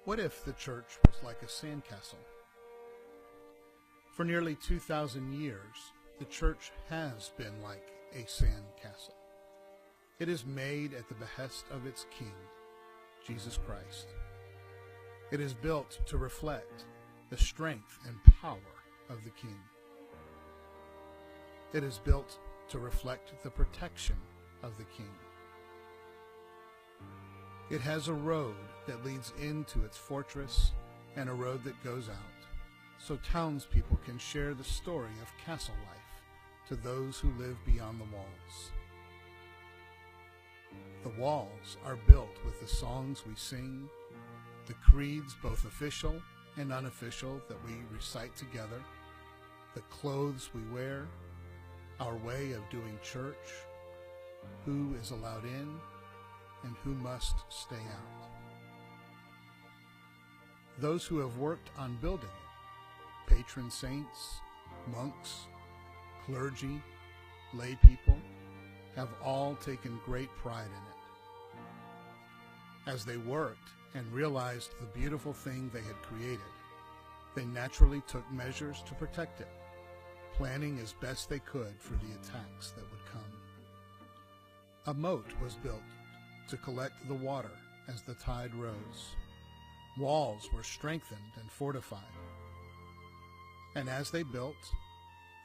What if the church was like a sandcastle? For nearly 2,000 years, the church has been like a sandcastle. It is made at the behest of its King, Jesus Christ. It is built to reflect the strength and power of the King. It is built to reflect the protection of the King. It has a road that leads into its fortress and a road that goes out, so townspeople can share the story of castle life to those who live beyond the walls. The walls are built with the songs we sing, the creeds both official and unofficial that we recite together, the clothes we wear, our way of doing church, who is allowed in, and who must stay out. Those who have worked on building it, patron saints, monks, clergy, lay people, have all taken great pride in it. As they worked and realized the beautiful thing they had created, they naturally took measures to protect it, planning as best they could for the attacks that would come. A moat was built to collect the water as the tide rose. Walls were strengthened and fortified. And as they built,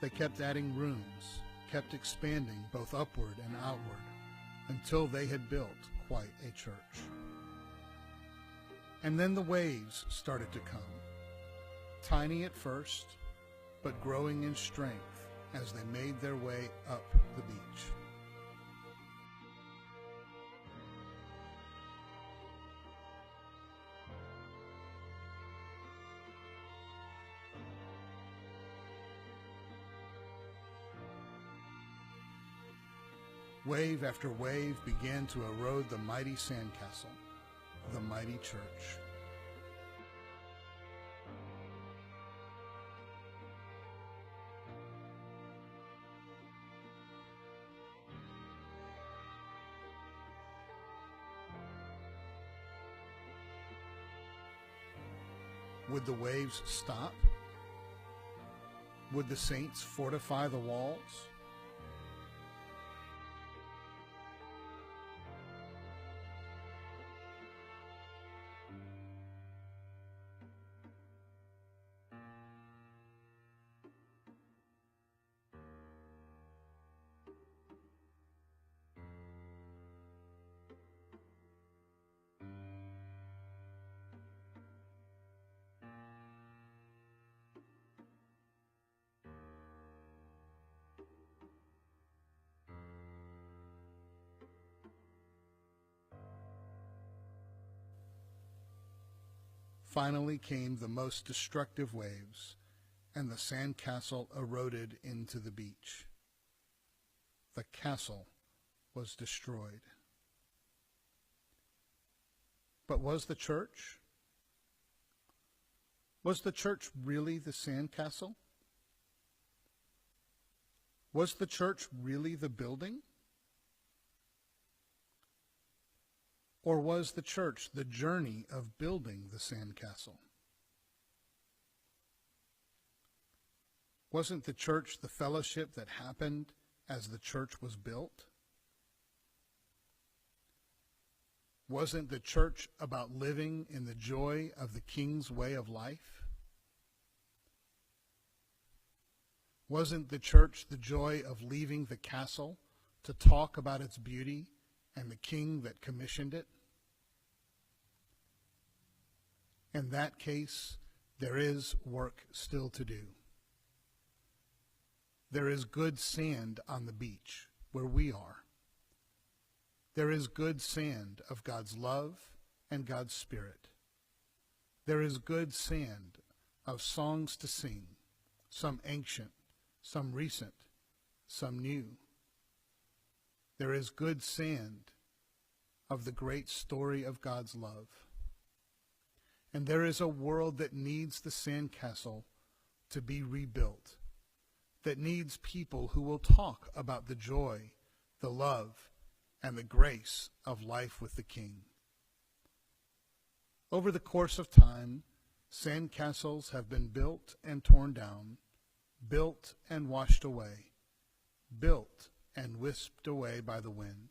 they kept adding rooms, kept expanding both upward and outward, until they had built quite a church. And then the waves started to come, tiny at first, but growing in strength as they made their way up the beach. Wave after wave began to erode the mighty sandcastle, the mighty church. Would the waves stop? Would the saints fortify the walls? Finally came the most destructive waves, and the sandcastle eroded into the beach. The castle was destroyed. But was the church? Was the church really the sandcastle? Was the church really the building? Or was the church the journey of building the sandcastle? Wasn't the church the fellowship that happened as the church was built? Wasn't the church about living in the joy of the King's way of life? Wasn't the church the joy of leaving the castle to talk about its beauty and the King that commissioned it? In that case, there is work still to do. There is good sand on the beach where we are. There is good sand of God's love and God's Spirit. There is good sand of songs to sing, some ancient, some recent, some new. There is good sand of the great story of God's love. And there is a world that needs the sandcastle to be rebuilt, that needs people who will talk about the joy, the love, and the grace of life with the King. Over the course of time, sandcastles have been built and torn down, built and washed away, built and whisked away by the wind.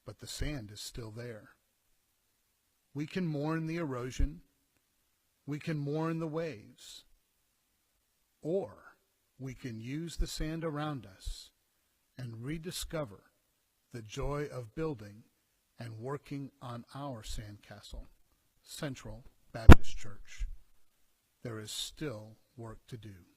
But the sand is still there. We can mourn the erosion, we can mourn the waves, or we can use the sand around us and rediscover the joy of building and working on our sandcastle, Central Baptist Church. There is still work to do.